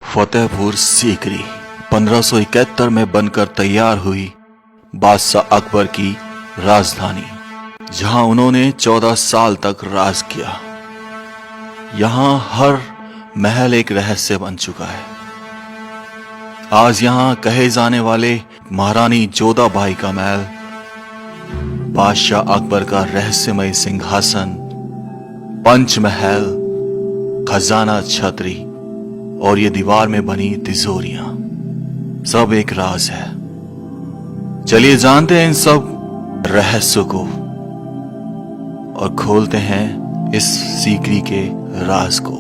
फतेहपुर सीकरी 1571 में बनकर तैयार हुई बादशाह अकबर की राजधानी, जहां उन्होंने 14 साल तक राज किया। यहां हर महल एक रहस्य बन चुका है। आज यहां कहे जाने वाले महारानी जोधाबाई का महल, बादशाह अकबर का रहस्यमय सिंहासन, पंचमहल, खजाना छतरी और ये दीवार में बनी तिजोरियां, सब एक राज है। चलिए जानते हैं इन सब रहस्यों को और खोलते हैं इस सीकरी के राज को।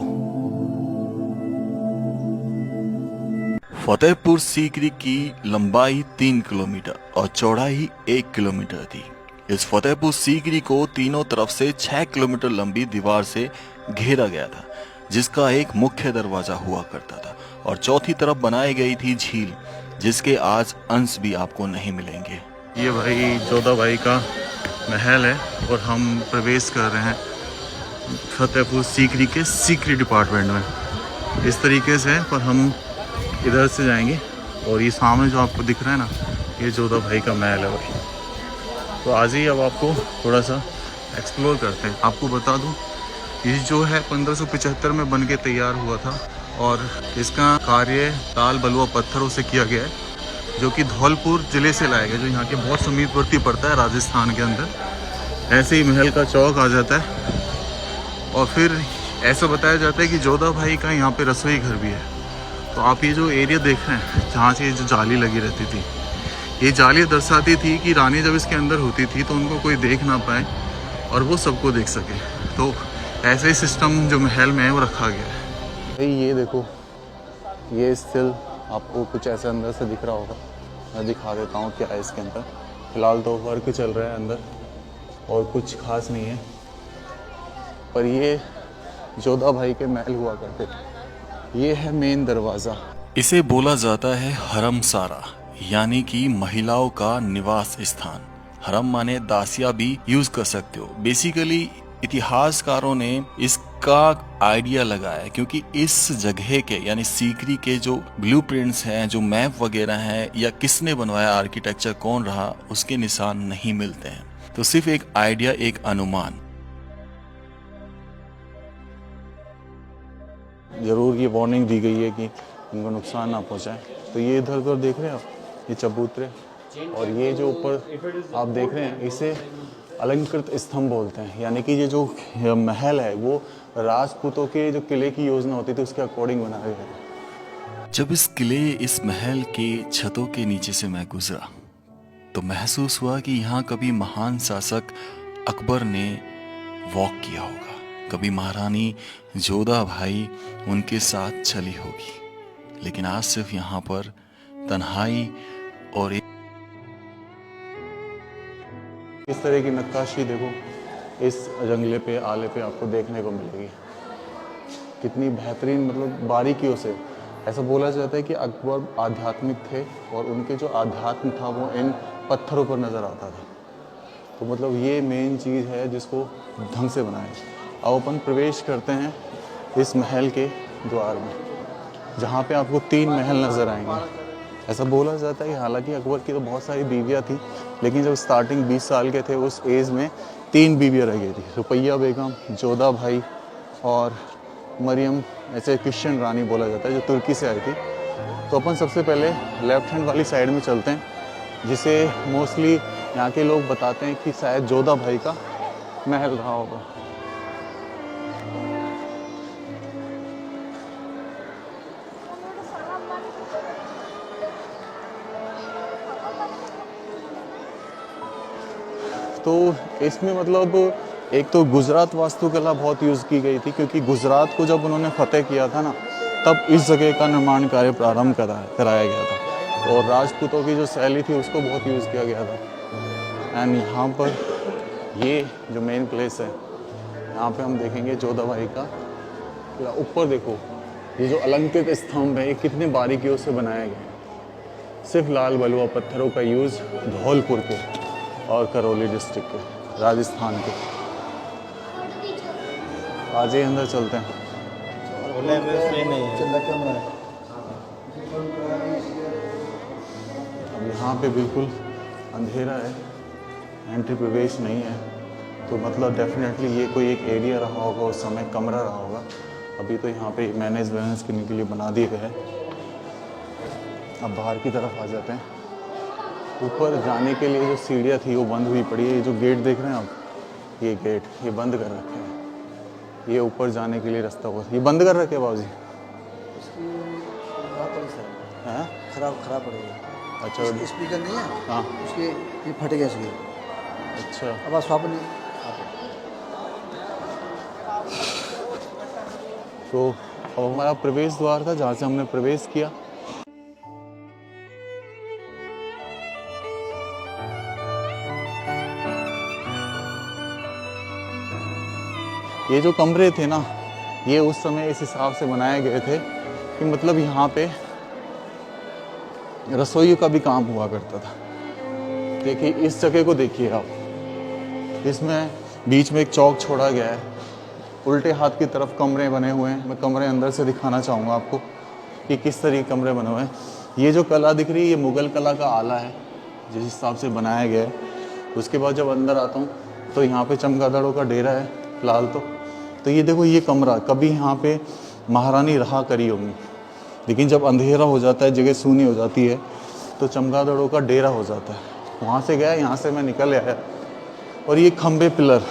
फतेहपुर सीकरी की लंबाई 3 किलोमीटर और चौड़ाई 1 किलोमीटर थी। इस फतेहपुर सीकरी को तीनों तरफ से 6 किलोमीटर लंबी दीवार से घेरा गया था, जिसका एक मुख्य दरवाजा हुआ करता था और चौथी तरफ बनाई गई थी झील, जिसके आज अंश भी आपको नहीं मिलेंगे। ये भाई जोधाबाई का महल है और हम प्रवेश कर रहे हैं फतेहपुर सीकरी के सीकरी डिपार्टमेंट में। इस तरीके से पर हम इधर से जाएंगे और ये सामने जो आपको दिख रहा है ना, ये जोधाबाई का महल है भाई। तो आज ही अब आपको थोड़ा सा एक्सप्लोर करते हैं। आपको बता दूं, ये जो है 1575 में बन के तैयार हुआ था और इसका कार्य ताल बलुआ पत्थरों से किया गया है, जो कि धौलपुर ज़िले से लाया गया, जो यहाँ के बहुत समीपवर्ती पड़ता है राजस्थान के अंदर। ऐसे ही महल का चौक आ जाता है और फिर ऐसा बताया जाता है कि जोधाबाई का यहाँ पे रसोई घर भी है। तो आप ये जो एरिया देख रहे हैं, जहाँ से ये जो जाली लगी रहती थी, ये जाली दर्शाती थी कि रानी जब इसके अंदर होती थी तो उनको कोई देख ना पाए और वो सबको देख सके। तो ऐसे ही सिस्टम जो महल में है वो रखा गया है। भाई ये देखो, ये स्टिल आपको कुछ ऐसे अंदर से दिख रहा होगा। मैं दिखा देता हूँ क्या है इसके अंदर। फिलहाल तो वर्क चल रहा है अंदर और कुछ खास नहीं है, पर ये जोधाबाई के महल हुआ करते थे। ये है मेन दरवाज़ा। इसे बोला जाता है हरम सारा, यानी कि महिलाओं का निवास स्थान। हरम माने दासिया भी यूज कर सकते हो। बेसिकली इतिहासकारों ने इसका आइडिया लगाया क्योंकि इस जगह के यानी सीकरी के जो ब्लूप्रिंट्स हैं, जो मैप वगैरह हैं, या किसने बनवाया, आर्किटेक्चर कौन रहा, उसके निशान नहीं मिलते हैं। तो सिर्फ एक आइडिया, एक अनुमान। ज़रूर ये वार्निंग दी गई है कि इनको नुकसान ना पहुंचाए। तो ये इधर उधर देख रहे हैं आप, ये चबूतरे, और ये जो ऊपर आप देख रहे हैं, इसे अलंकृत स्तंभ बोलते हैं। यानी कि ये जो महल है वो राजपूतों के जो किले की योजना होती थी उसके अकॉर्डिंग बनाया गया है। जब इस किले, इस महल के छतों के नीचे से मैं गुजरा तो महसूस हुआ कि यहाँ कभी महान शासक अकबर ने वॉक किया होगा, कभी महारानी जोधाबाई उनके साथ चली होगी। लेकिन आज सिर्फ यहाँ पर तन्हाई और इस तरह की नक्काशी देखो इस जंगले पे, आले पे आपको देखने को मिलेगी। कितनी बेहतरीन, मतलब बारीकियों से। ऐसा बोला जाता है कि अकबर आध्यात्मिक थे और उनके जो आध्यात्म था वो इन पत्थरों पर नज़र आता था। तो मतलब ये मेन चीज़ है जिसको ढंग से बनाया। अब अपन प्रवेश करते हैं इस महल के द्वार में, जहाँ पे आपको 3 महल नज़र आएंगे। ऐसा बोला जाता है कि हालांकि अकबर की तो बहुत सारी बीवियाँ थी, लेकिन जब स्टार्टिंग 20 साल के थे उस एज में 3 बीवियाँ रह गई थी, रुपैया बेगम, जोधाबाई और मरियम, ऐसे क्रिश्चियन रानी बोला जाता है, जो तुर्की से आई थी। तो अपन सबसे पहले लेफ्ट हैंड वाली साइड में चलते हैं, जिसे मोस्टली यहाँ के लोग बताते हैं कि शायद जोधाबाई का महल रहा होगा। तो इसमें मतलब एक तो गुजरात वास्तुकला बहुत यूज़ की गई थी, क्योंकि गुजरात को जब उन्होंने फतेह किया था ना, तब इस जगह का निर्माण कार्य प्रारंभ कराया गया था और राजपूतों की जो शैली थी उसको बहुत यूज़ किया गया था। एंड यहाँ पर ये जो मेन प्लेस है, यहाँ पे हम देखेंगे जोधाबाई का किला। ऊपर देखो, ये जो अलंकृत स्तंभ है ये कितने बारीकियों से बनाया गया है। सिर्फ लाल बलुआ पत्थरों का यूज़ धौलपुर के और करौली डिस्ट्रिक्ट के, राजस्थान के। आज ही अंदर चलते हैं। यहाँ पे बिल्कुल अंधेरा है, एंट्री प्रवेश नहीं है, तो मतलब डेफिनेटली ये कोई एक एरिया रहा होगा उस समय, कमरा रहा होगा। अभी तो यहाँ पे मैनेज करने के लिए बना दिए गए हैं। अब बाहर की तरफ आ जाते हैं। ऊपर जाने के लिए जो सीढ़ियाँ थी वो बंद हुई पड़ी है। ये जो गेट देख रहे हैं आप, ये गेट ये बंद कर रखे हैं। ये ऊपर जाने के लिए रास्ता हुआ, ये बंद कर रखे बाबूजी। हाँ खराब पड़ गई। अच्छा स्पीकर नहीं है, हाँ उसके ये फट गया इसके। अच्छा अब आप स्वाप नहीं। तो अब हमारा प्रवेश द्वार था जहाँ से हमने प्रवेश किया। ये जो कमरे थे ना, ये उस समय इस हिसाब से बनाए गए थे कि मतलब यहाँ पे रसोई का भी काम हुआ करता था। देखिए इस जगह को देखिए आप, इसमें बीच में एक चौक छोड़ा गया है, उल्टे हाथ की तरफ कमरे बने हुए हैं। मैं कमरे अंदर से दिखाना चाहूँगा आपको कि किस तरह के कमरे बने हुए हैं। ये जो कला दिख रही है ये मुग़ल कला का आला है जिस हिसाब से बनाया गया है। उसके बाद जब अंदर आता हूँ तो यहाँ पे चमगादड़ों का डेरा है फिलहाल तो ये देखो ये कमरा कभी यहाँ पे महारानी रहा करी होंगी, लेकिन जब अंधेरा हो जाता है, जगह सूनी हो जाती है, तो चमगादड़ों का डेरा हो जाता है। वहाँ से गया, यहाँ से मैं निकल आया। और ये खंबे पिलर,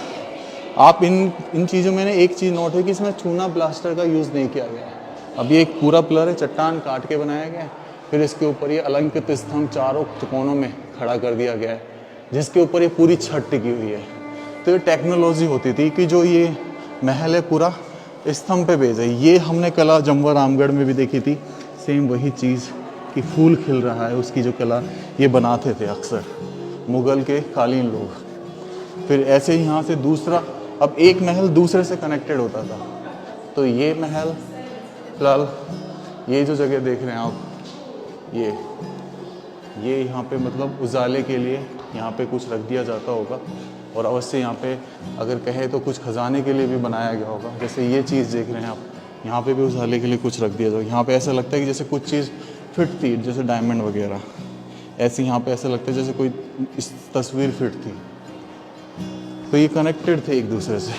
आप इन चीज़ों में एक चीज़ नोट है कि इसमें चूना प्लास्टर का यूज़ नहीं किया गया है। अब ये एक पूरा पिलर है, चट्टान काट के बनाया गया है, फिर इसके ऊपर ये अलंकृत स्तंभ चारों कोनों में खड़ा कर दिया गया है, जिसके ऊपर ये पूरी छत टिकी हुई है। तो ये टेक्नोलॉजी होती थी कि जो ये महल है पूरा स्तंभ पे बेस है। ये हमने कला जमवा रामगढ़ में भी देखी थी, सेम वही चीज़ कि फूल खिल रहा है, उसकी जो कला ये बनाते थे अक्सर मुग़ल के कालीन लोग। फिर ऐसे ही यहाँ से दूसरा, अब एक महल दूसरे से कनेक्टेड होता था। तो ये महल फिलहाल ये जो जगह देख रहे हैं आप, ये यहाँ पे मतलब उजाले के लिए यहाँ पे कुछ रख दिया जाता होगा, और अवश्य यहाँ पे अगर कहे तो कुछ खजाने के लिए भी बनाया गया होगा। जैसे ये चीज़ देख रहे हैं आप, यहाँ पे भी उजाले के लिए कुछ रख दिया जाएगा। यहाँ पे ऐसा लगता है कि जैसे कुछ चीज़ फिट थी, जैसे डायमंड वगैरह, ऐसे यहाँ पे ऐसा लगता है जैसे कोई इस तस्वीर फिट थी। तो ये कनेक्टेड थे एक दूसरे से।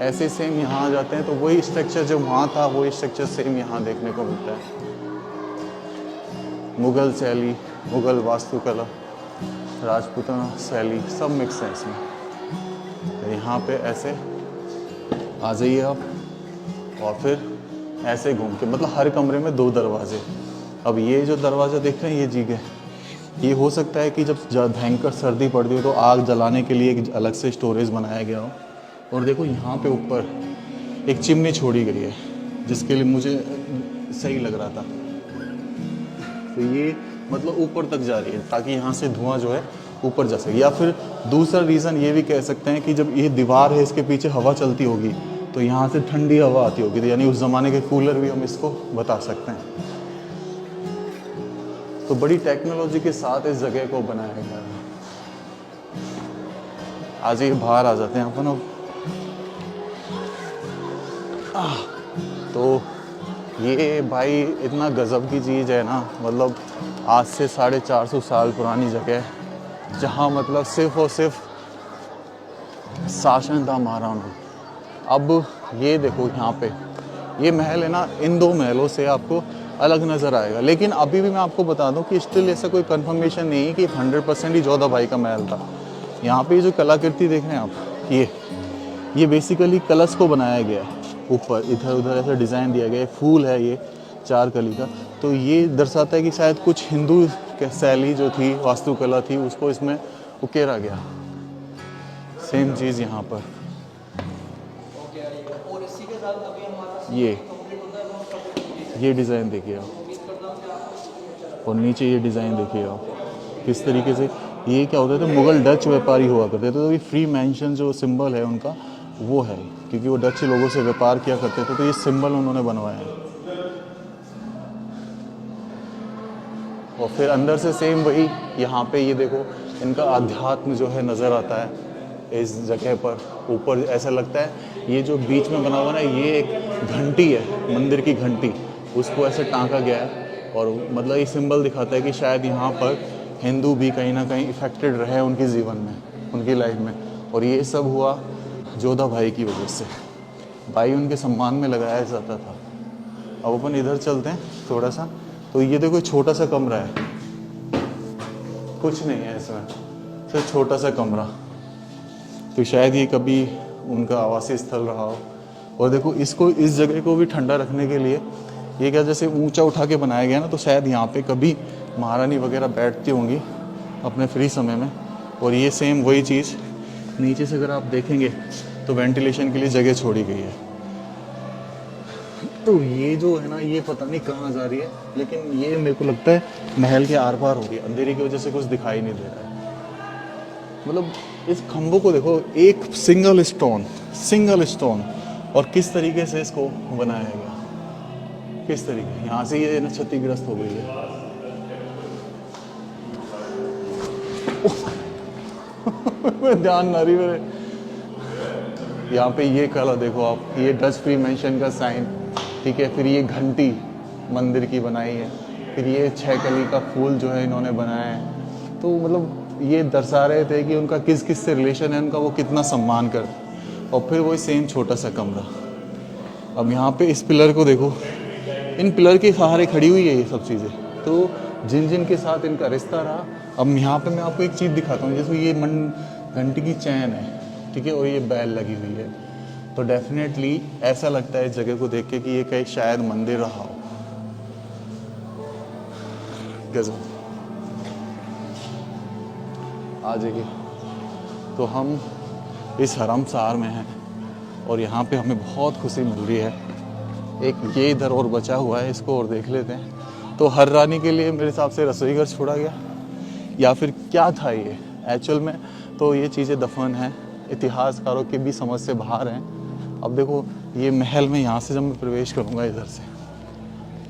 ऐसे सेम यहाँ आ जाते हैं तो वही स्ट्रक्चर जो वहाँ था वही स्ट्रक्चर सेम यहाँ देखने को मिलता है। मुग़ल शैली, मुग़ल वास्तुकला, राजपूताना शैली सब मिक्स है इसमें। तो यहाँ पे ऐसे आ जाइए आप, और फिर ऐसे घूम के मतलब हर कमरे में 2 दरवाजे। अब ये जो दरवाज़ा देख रहे हैं ये जगह, ये हो सकता है कि जब भयंकर सर्दी पड़ती हो तो आग जलाने के लिए एक अलग से स्टोरेज बनाया गया हो। और देखो यहाँ पे ऊपर एक चिमनी छोड़ी गई है, जिसके लिए मुझे सही लग रहा था। तो ये मतलब ऊपर तक जा रही है ताकि यहाँ से धुआं जो है ऊपर जा सके। या फिर दूसरा रीज़न ये भी कह सकते हैं कि जब ये दीवार है इसके पीछे हवा चलती होगी तो यहाँ से ठंडी हवा आती होगी, तो यानी उस ज़माने के कूलर भी हम इसको बता सकते हैं। तो बड़ी टेक्नोलॉजी के साथ इस जगह को बनाया गया है। आज ये बाहर आ जाते हैं अपन अब। तो ये भाई इतना गज़ब की चीज़ है ना, मतलब आज से 450 साल पुरानी जगह है जहाँ मतलब सिर्फ और सिर्फ शासन था महाराणा। अब ये देखो यहाँ पे ये महल है ना, इन 2 महलों से आपको अलग नज़र आएगा। लेकिन अभी भी मैं आपको बता दूं कि स्टिल ऐसा कोई कंफर्मेशन नहीं है कि 100% ही जोधा भाई का महल था। यहाँ पे जो कलाकृति देख रहे हैं आप, ये बेसिकली कलश को बनाया गया है। ऊपर इधर उधर ऐसा डिज़ाइन दिया गया है, फूल है ये 4 कली का। तो ये दर्शाता है कि शायद कुछ हिंदू शैली जो थी, वास्तुकला थी, उसको इसमें उकेरा गया। सेम चीज़ यहाँ पर ये डिज़ाइन देखिए आप, और नीचे ये डिज़ाइन देखिए आप किस तरीके से। ये क्या होता था, मुग़ल डच व्यापारी हुआ करते थे, तो ये फ्री मेंशन जो सिंबल है उनका वो है, क्योंकि वो डच लोगों से व्यापार किया करते थे, तो ये सिंबल उन्होंने बनवाया है। और फिर अंदर से सेम वही यहाँ पे ये देखो, इनका आध्यात्म जो है नज़र आता है इस जगह पर। ऊपर ऐसा लगता है ये जो बीच में बना हुआ ना, ये एक घंटी है, मंदिर की घंटी, उसको ऐसे टाँका गया है। और मतलब ये सिंबल दिखाता है कि शायद यहाँ पर हिंदू भी कहीं ना कहीं इफेक्टेड रहे उनके जीवन में, उनकी लाइफ में। और ये सब हुआ जोधा भाई की वजह से। भाई उनके सम्मान में लगाया जाता था। अब अपन इधर चलते हैं थोड़ा सा, तो ये देखो छोटा सा कमरा है, कुछ नहीं है इसमें, सिर्फ छोटा सा कमरा। तो शायद ये कभी उनका आवासीय स्थल रहा हो। और देखो इसको, इस जगह को भी ठंडा रखने के लिए ये क्या जैसे ऊंचा उठा के बनाया गया ना, तो शायद यहाँ पे कभी महारानी वगैरह बैठती होंगी अपने फ्री समय में। और ये सेम वही चीज़ नीचे से अगर आप देखेंगे तो वेंटिलेशन के लिए जगह छोड़ी गई है। तो ये जो है ना, ये पता नहीं कहाँ जा रही है, लेकिन ये मेरे को लगता है महल के आर पार हो रही है। अंधेरे की वजह से कुछ दिखाई नहीं दे रहा है। मतलब इस खंभों को देखो, एक सिंगल स्टोन, और किस तरीके से इसको बनाया गया, किस तरीके, यहाँ से ये ना क्षतिग्रस्त हो गई है। ध्यान ना रही मेरे। यहाँ पे ये कला देखो आप, ये डच फ्री मेंशन का साइन, ठीक है। फिर ये घंटी मंदिर की बनाई है, फिर ये 6 कली का फूल जो है इन्होंने बनाया है। तो मतलब ये दर्शा रहे थे कि उनका किस किस से रिलेशन है, उनका वो कितना सम्मान करते। और फिर वही सेम छोटा सा कमरा। अब यहाँ पे इस पिलर को देखो, इन पिलर के सहारे खड़ी हुई है ये सब चीज़ें। तो जिन जिन के साथ इनका रिश्ता रहा। अब यहाँ पे मैं आपको एक चीज़ दिखाता हूँ, जैसे ये घंटी की चैन है, ठीक है, और ये बैल लगी हुई है। तो डेफिनेटली ऐसा लगता है इस जगह को देख के कि ये कहीं शायद मंदिर रहा हो। गजब। आ जाइए। तो हम इस हरमसार में हैं और यहाँ पे हमें बहुत खुशी मिल रही है। एक ये इधर और बचा हुआ है, इसको और देख लेते हैं। तो हर रानी के लिए मेरे हिसाब से रसोई घर छोड़ा गया, या फिर क्या था ये एक्चुअल में। तो ये चीज़ें दफन हैं, इतिहासकारों की भी समझ से बाहर हैं। अब देखो ये महल में, यहाँ से जब मैं प्रवेश करूँगा इधर से,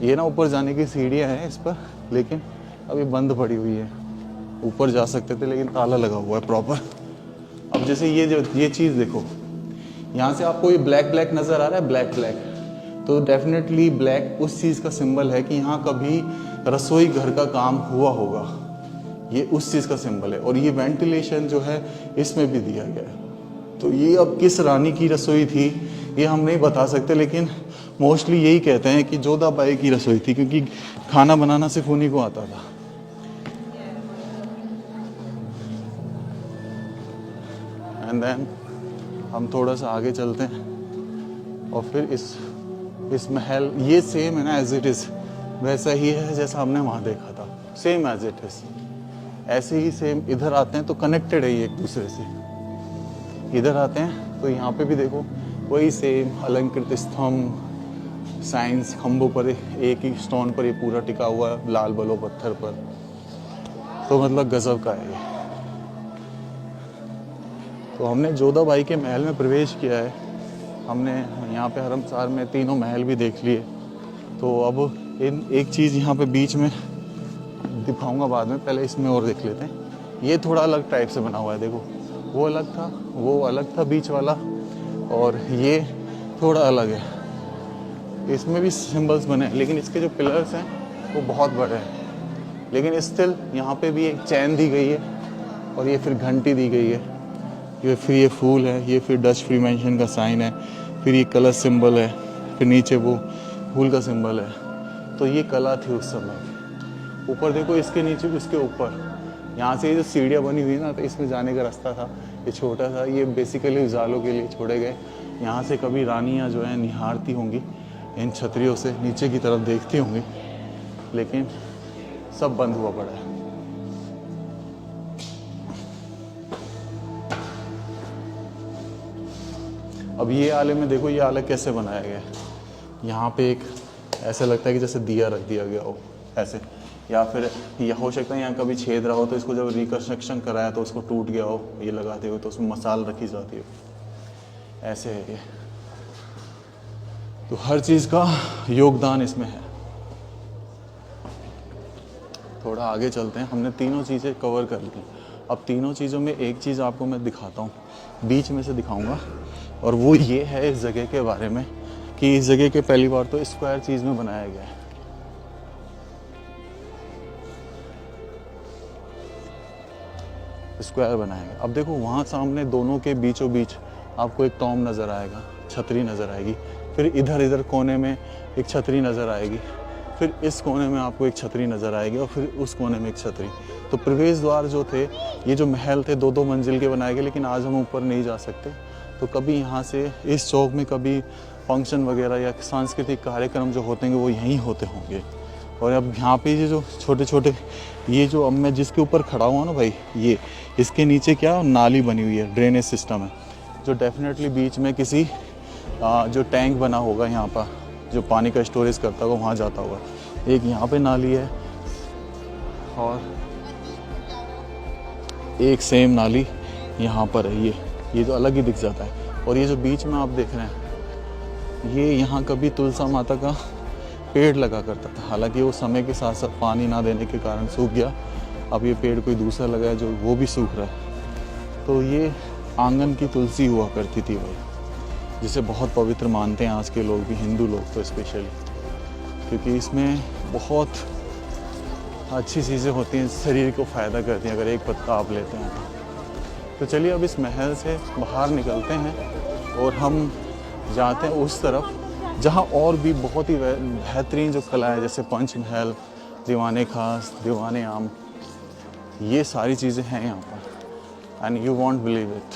ये ना ऊपर जाने की सीढ़ियाँ हैं इस पर, लेकिन अभी बंद पड़ी हुई है। ऊपर जा सकते थे लेकिन ताला लगा हुआ है प्रॉपर। अब जैसे ये चीज़ देखो, यहाँ से आपको ये ब्लैक नज़र आ रहा है, ब्लैक। तो डेफिनेटली ब्लैक उस चीज़ का सिंबल है कि यहाँ कभी रसोई घर का काम हुआ होगा। ये उस चीज़ का सिंबल है। और ये वेंटिलेशन जो है इसमें भी दिया गया है। तो ये अब किस रानी की रसोई थी ये हम नहीं बता सकते, लेकिन मोस्टली यही कहते हैं कि जोधाबाई की रसोई थी, क्योंकि खाना बनाना सिर्फ उन्हीं को आता था। एंड देन हम थोड़ा सा आगे चलते हैं और फिर इस महल, ये सेम है ना एज इट इज़, वैसा ही है जैसा हमने वहाँ देखा था, सेम एज इट इज़। ऐसे ही सेम इधर आते हैं तो कनेक्टेड है ये एक दूसरे से। इधर आते हैं तो यहाँ पे भी देखो वही सेम अलंकृत स्तंभ, साइंस, खंभों पर एक ही स्टोन पर ये पूरा टिका हुआ है, लाल बलो पत्थर पर। तो मतलब गजब का है ये। तो हमने जोधाबाई के महल में प्रवेश किया है। हमने यहाँ पे हरमसार में तीनों महल भी देख लिए। तो अब एक चीज़ यहाँ पे बीच में दिखाऊंगा बाद में, पहले इसमें और देख लेते हैं। ये थोड़ा अलग टाइप से बना हुआ है, देखो वो अलग था बीच वाला, और ये थोड़ा अलग है। इसमें भी सिंबल्स बने हैं, लेकिन इसके जो पिलर्स हैं वो बहुत बड़े हैं। लेकिन स्टिल यहाँ पे भी एक चैन दी गई है, और ये फिर घंटी दी गई है। ये फिर ये फूल है, ये फिर डच फ्री मेंशन का साइन है, फिर ये कलश सिंबल है, फिर नीचे वो फूल का सिंबल है। तो ये कला थी उस समय। ऊपर देखो, इसके नीचे, इसके ऊपर यहाँ से ये जो सीढ़ियाँ बनी हुई ना, तो इसमें जाने का रास्ता था। ये छोटा सा, ये बेसिकली उजालों के लिए छोड़े गए। यहाँ से कभी रानियाँ जो हैं निहारती होंगी इन छतरियों से, नीचे की तरफ देखती होंगी, लेकिन सब बंद हुआ पड़ा है। अब ये आले में देखो, ये आला कैसे बनाया गया है। यहाँ पे एक ऐसा लगता है कि जैसे दिया रख दिया गया हो ऐसे, या फिर यह हो सकता है यहाँ कभी छेद रहा हो, तो इसको जब रिकन्स्ट्रक्शन कराया तो उसको टूट गया हो ये लगाते हुए, तो उसमें मसाल रखी जाती हो, ऐसे है ये। तो हर चीज़ का योगदान इसमें है। थोड़ा आगे चलते हैं। हमने तीनों चीज़ें कवर कर ली। अब तीनों चीज़ों में एक चीज़ आपको मैं दिखाता हूँ, बीच में से दिखाऊंगा, और वो ये है इस जगह के बारे में कि इस जगह के पहली बार तो स्क्वायर चीज़ में बनाया गया है। स्क्वायर बनाया गया। अब देखो वहाँ सामने दोनों के बीचों बीच आपको एक टॉम नज़र आएगा, छतरी नज़र आएगी, फिर इधर कोने में एक छतरी नज़र आएगी, फिर इस कोने में आपको एक छतरी नज़र आएगी और फिर उस कोने में एक छतरी। तो प्रवेश द्वार जो थे, ये जो महल थे 2-2 मंजिल के बनाए गए, लेकिन आज हम ऊपर नहीं जा सकते। तो कभी यहाँ से इस चौक में कभी फंक्शन वगैरह या सांस्कृतिक कार्यक्रम जो होते हैं वो यहीं होते होंगे। और अब यहाँ पे ये जो छोटे छोटे, ये जो अब मैं जिसके ऊपर खड़ा हुआ ना भाई, ये इसके नीचे क्या नाली बनी हुई है, ड्रेनेज सिस्टम है, जो डेफिनेटली बीच में किसी जो टैंक बना होगा यहाँ पर जो पानी का स्टोरेज करता होगा वहाँ जाता होगा। एक यहाँ पे नाली है और एक सेम नाली यहाँ पर है, ये जो अलग ही दिख जाता है। और ये जो बीच में आप देख रहे हैं, ये यहाँ कभी तुलसा माता का पेड़ लगा करता था, हालांकि वो समय के साथ साथ पानी ना देने के कारण सूख गया। अब ये पेड़ कोई दूसरा लगा है जो वो भी सूख रहा है। तो ये आंगन की तुलसी हुआ करती थी भाई, जिसे बहुत पवित्र मानते हैं आज के लोग भी, हिंदू लोग तो स्पेशली, क्योंकि इसमें बहुत अच्छी चीज़ें होती हैं, शरीर को फ़ायदा करती हैं अगर एक पत्ता आप लेते हैं तो चलिए अब इस महल से बाहर निकलते हैं और हम जाते हैं उस तरफ जहाँ और भी बहुत ही बेहतरीन जो कला है, जैसे पंच महल, दीवाने खास, दीवाने आम, ये सारी चीज़ें हैं यहाँ पर। And you won't believe it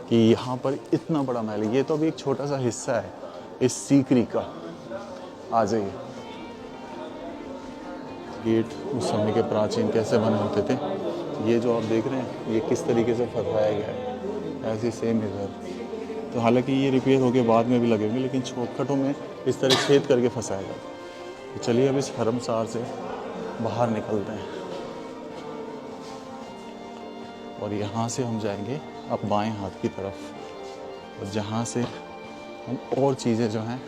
कि यहाँ पर इतना बड़ा महल है। ये तो अभी एक छोटा सा हिस्सा है इस सीकरी का। आ जाइए। गेट उस समय के प्राचीन कैसे बने होते थे, ये जो आप देख रहे हैं ये किस तरीके से फंसाया गया है, ऐसे सेम इधर। तो हालांकि ये रिपेयर होके बाद में भी लगेंगे, लेकिन चौखटों में इस तरह छेद करके फंसाया गया। तो चलिए अब इस हरमसार से बाहर निकलते हैं और यहाँ से हम जाएंगे अब बाएं हाथ की तरफ, और जहाँ से हम और चीज़ें जो हैं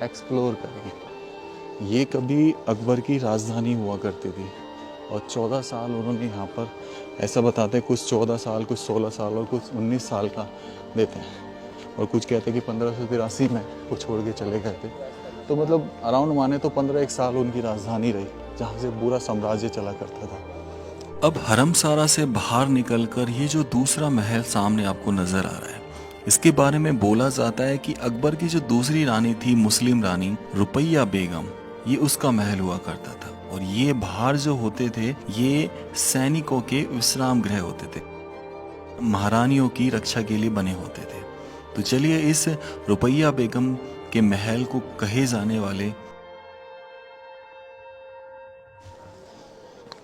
एक्सप्लोर करेंगे। ये कभी अकबर की राजधानी हुआ करती थी और 14 साल उन्होंने यहाँ पर, ऐसा बताते हैं कुछ 14 साल, कुछ 16 साल और कुछ 19 साल का देते हैं, और कुछ कहते हैं कि 1583 में वो छोड़ के चले गए थे। तो मतलब अराउंड माने तो 15 साल उनकी राजधानी रही, जहाँ से पूरा साम्राज्य चला करता था। अब हरमसारा से बाहर निकलकर ये जो दूसरा महल सामने आपको नजर आ रहा है, इसके बारे में बोला जाता है कि अकबर की जो दूसरी रानी थी, मुस्लिम रानी रुपैया बेगम, ये उसका महल हुआ करता था। और ये बाहर जो होते थे ये सैनिकों के विश्राम गृह होते थे, महारानियों की रक्षा के लिए बने होते थे। तो चलिए इस रुपैया बेगम के महल को कहे जाने वाले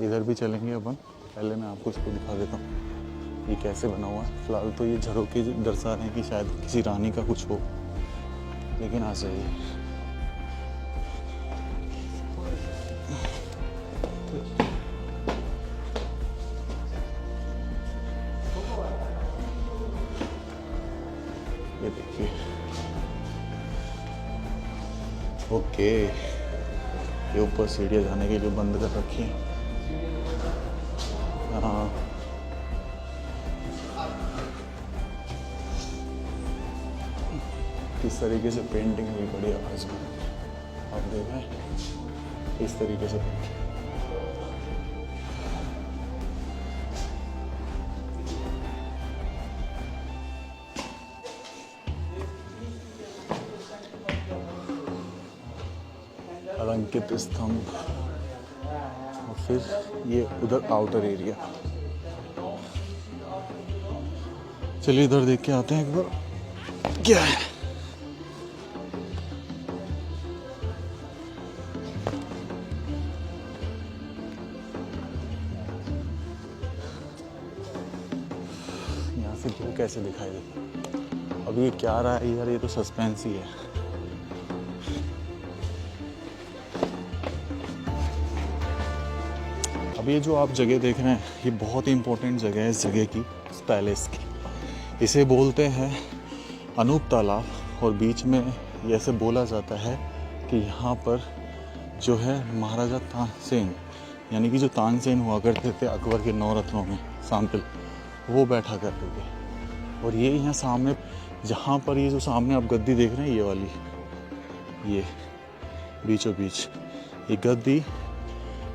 इधर भी चलेंगे अपन। पहले मैं आपको इसको दिखा देता हूँ ये कैसे बना हुआ है। फिलहाल तो ये झरोके दर्शा रहे हैं कि शायद किसी रानी का कुछ हो, लेकिन आ जाइए। ये देखिए, ओके, ये ऊपर सीढ़ियाँ जाने के लिए बंद कर रखी हैं। हाँ, किस तरीके से पेंटिंग हुई बढ़िया आज में, आप देख रहे हैं इस तरीके से। अलंकित स्तंभ और फिर ये उधर आउटर एरिया। चलिए इधर देख के आते हैं एक बार क्या है। यहाँ से व्यू कैसे दिखाई देता। अब ये क्या रहा है यार, ये तो सस्पेंस ही है। अब ये जो आप जगह देख रहे हैं ये बहुत ही इम्पोर्टेंट जगह है इस जगह की, इस पैलेस की। इसे बोलते हैं अनूप तालाब, और बीच में ये ऐसे बोला जाता है कि यहाँ पर जो है महाराजा तानसेन, यानी कि जो तानसेन हुआ करते थे अकबर के 9 रत्नों में शामिल, वो बैठा करते थे। और ये यहाँ सामने, जहाँ पर ये जो सामने आप गद्दी देख रहे हैं ये वाली, ये बीचों बीच ये गद्दी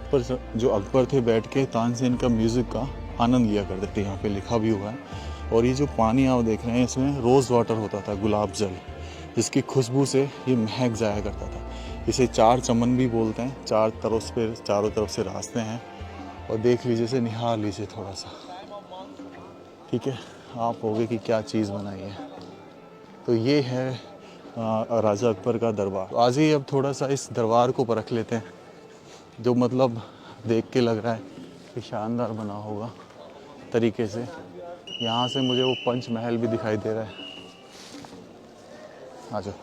पर जो अकबर थे बैठ के तानसेन का म्यूज़िक का आनंद लिया करते थे। यहाँ पे लिखा भी हुआ है। और ये जो पानी आप देख रहे हैं इसमें रोज़ वाटर होता था, गुलाब जल, जिसकी खुशबू से ये महक जाया करता था। इसे चार चमन भी बोलते हैं। चारों तरफ से रास्ते हैं। और देख लीजिए, इसे निहार लीजिए थोड़ा सा, ठीक है। आप होगे कि क्या चीज़ बनाई है। तो ये है राजा अकबर का दरबार। आज ही अब थोड़ा सा इस दरबार को परख लेते हैं, जो मतलब देख के लग रहा है कि शानदार बना होगा तरीके से। यहाँ से मुझे वो पंच महल भी दिखाई दे रहा है। आ जाओ,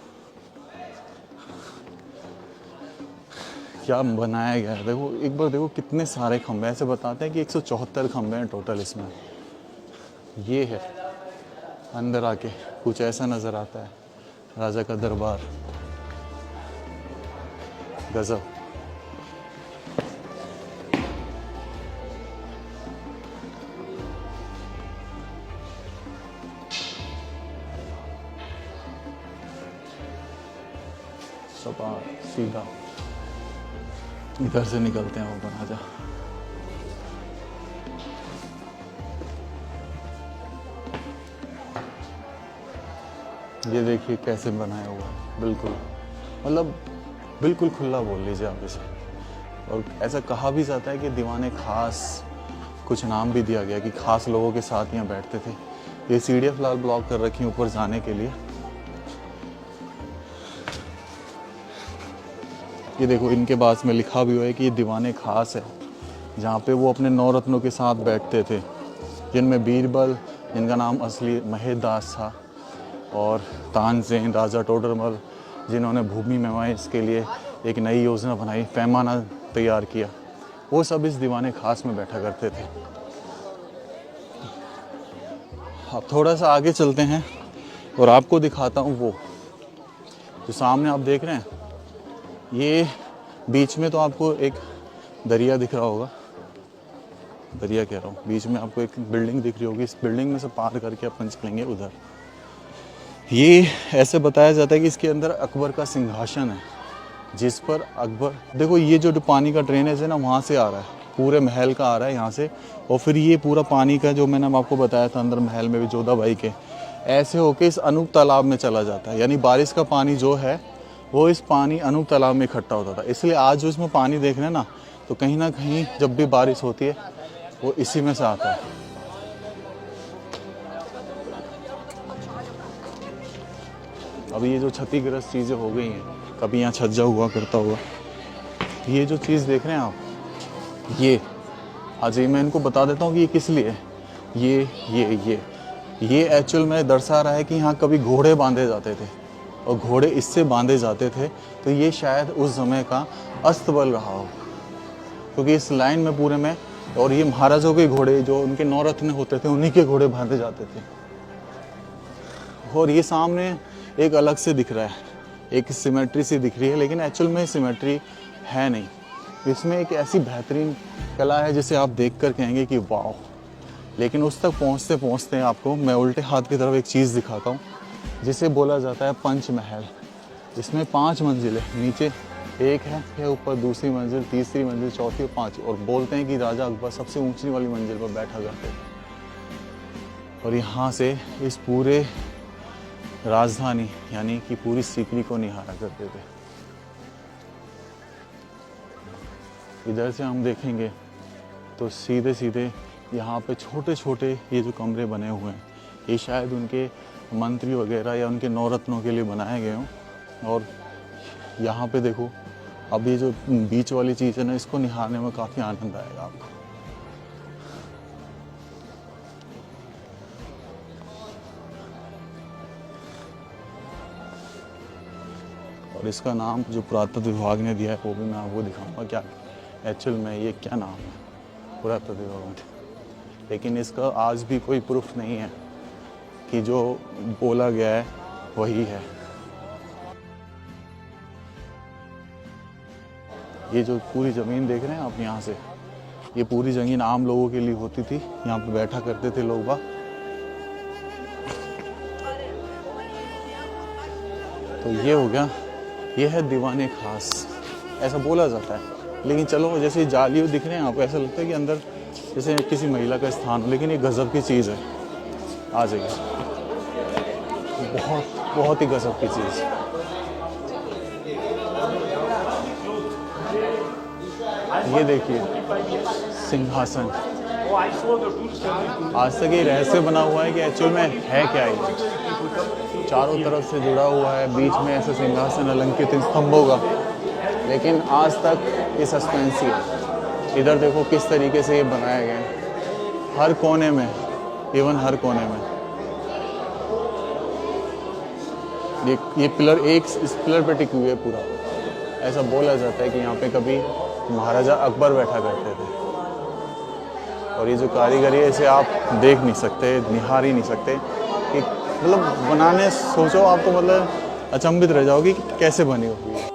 क्या बनाया गया है देखो एक बार, देखो कितने सारे खंभे। ऐसे बताते हैं कि 174 खंभे हैं टोटल इसमें। ये है अंदर आके कुछ ऐसा नज़र आता है राजा का दरबार। गजब। सपाट सीधा इधर से निकलते हैं ऊपर। आजा, ये देखिए कैसे बनाया हुआ है। बिल्कुल मतलब बिल्कुल खुला बोल लीजिए आप इसे। और ऐसा कहा भी जाता है कि दीवाने खास, कुछ नाम भी दिया गया कि खास लोगों के साथ यहाँ बैठते थे। ये सीढ़ियाँ फिलहाल ब्लॉक कर रखी ऊपर जाने के लिए। ये देखो इनके पास में लिखा भी हुआ है कि ये दीवाने खास है, जहाँ पे वो अपने 9 रत्नों के साथ बैठते थे, जिनमें बीरबल, जिनका नाम असली महेदास था, और तानसेन, राजा टोडरमल, जिन्होंने भूमि मेवाइस के लिए एक नई योजना बनाई, पैमाना तैयार किया, वो सब इस दीवाने खास में बैठा करते थे। अब थोड़ा सा आगे चलते हैं और आपको दिखाता हूँ वो जो सामने आप देख रहे हैं। ये बीच में तो आपको एक दरिया दिख रहा होगा, दरिया कह रहा हूँ, बीच में आपको एक बिल्डिंग दिख रही होगी। इस बिल्डिंग में से पार करके अपन चलेंगे उधर। ये ऐसे बताया जाता है कि इसके अंदर अकबर का सिंहासन है, जिस पर अकबर, देखो ये जो पानी का ड्रेनेज है ना, वहाँ से आ रहा है, पूरे महल का आ रहा है यहाँ से। और फिर ये पूरा पानी का जो मैंने आपको बताया था अंदर महल में भी जोधा भाई के, ऐसे होके इस अनूप तालाब में चला जाता है। यानी बारिश का पानी जो है वो इस पानी अनूप तालाब में इकट्ठा होता था। इसलिए आज जो इसमें पानी देख रहे हैं ना, तो कहीं ना कहीं जब भी बारिश होती है वो इसी में से आता है। अब ये जो क्षतिग्रस्त चीज़ें हो गई हैं, कभी यहाँ छज्जा हुआ करता हुआ, ये जो चीज़ देख रहे हैं आप, ये आज मैं इनको बता देता हूँ कि ये किस लिए है। ये एक्चुअल में दर्शा रहा है कि यहाँ कभी घोड़े बांधे जाते थे, और घोड़े इससे बांधे जाते थे। तो ये शायद उस समय का अस्तबल रहा हो, क्योंकि इस लाइन में पूरे में, और ये महाराजों के घोड़े जो उनके 9 रत्न होते थे, उन्हीं के घोड़े बांधे जाते थे। और ये सामने एक अलग से दिख रहा है, एक सिमेट्री सी दिख रही है, लेकिन एक्चुअल में सिमेट्री है नहीं। इसमें एक ऐसी बेहतरीन कला है जिसे आप देख कर कहेंगे कि वाह। लेकिन उस तक पहुँचते पहुँचते आपको मैं उल्टे हाथ की तरफ एक चीज़ दिखाता हूँ, जिसे बोला जाता है पंच महल। इसमें 5 मंजिलें, नीचे एक है, ऊपर दूसरी मंजिल, तीसरी मंजिल, चौथी और 5। और बोलते हैं कि राजा अकबर सबसे ऊंची वाली मंजिल पर बैठा करते थे, और यहाँ से इस पूरे राजधानी यानी कि पूरी सीकरी को निहारा करते थे। इधर से हम देखेंगे तो सीधे सीधे यहाँ पे छोटे छोटे ये जो कमरे बने हुए हैं, ये शायद उनके मंत्री वगैरह या उनके 9 रत्नों के लिए बनाए गए हों। और यहाँ पे देखो, अब ये जो बीच वाली चीज़ है ना, इसको निहारने में काफ़ी आनंद आएगा आपको। और इसका नाम जो पुरातत्व विभाग ने दिया है वो भी मैं आपको दिखाऊंगा क्या एक्चुअल में ये क्या नाम है पुरातत्व विभाग में। लेकिन इसका आज भी कोई प्रूफ नहीं है कि जो बोला गया है वही है। ये जो पूरी ज़मीन देख रहे हैं आप यहाँ से, ये पूरी ज़मीन आम लोगों के लिए होती थी, यहाँ पे बैठा करते थे लोग बाग। तो ये हो गया, ये है दीवाने खास, ऐसा बोला जाता है। लेकिन चलो, जैसे जालियों दिख रहे हैं आपको, ऐसा लगता है कि अंदर जैसे किसी महिला का स्थान हो, लेकिन ये गजब की चीज़ है। आ जाइए, बहुत बहुत ही गजब की चीज़। ये देखिए सिंहासन, आज तक ये रहस्य बना हुआ है कि एक्चुअल में है क्या ये। चारों तरफ से जुड़ा हुआ है, बीच में ऐसे सिंहासन अलंकृत स्तंभों का, लेकिन आज तक ये सस्पेंस ही है। इधर देखो किस तरीके से ये बनाया गया है, हर कोने में, इवन हर कोने में। ये पिलर इस पिलर पे टिकी हुई है पूरा। ऐसा बोला जाता है कि यहाँ पे कभी महाराजा अकबर बैठा करते थे। और ये जो कारीगरी है इसे आप देख नहीं सकते, निहार ही नहीं सकते कि मतलब बनाने सोचो आप तो मतलब अचंभित रह जाओगे कि कैसे बनी होगी।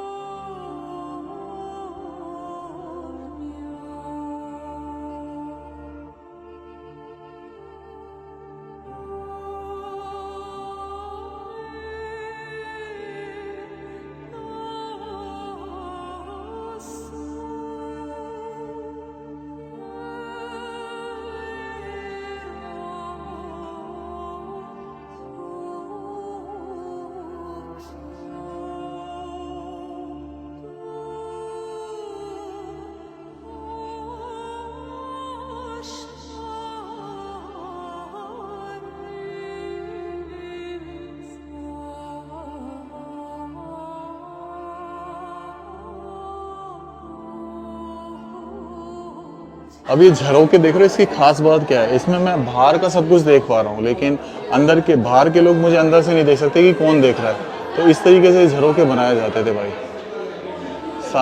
अब ये झरोके देख रहे हो, इसकी खास बात क्या है, इसमें मैं बाहर का सब कुछ देख पा रहा हूँ, लेकिन अंदर के बाहर के लोग मुझे अंदर से नहीं देख सकते कि कौन देख रहा है। तो इस तरीके से झरोके बनाए जाते थे भाई,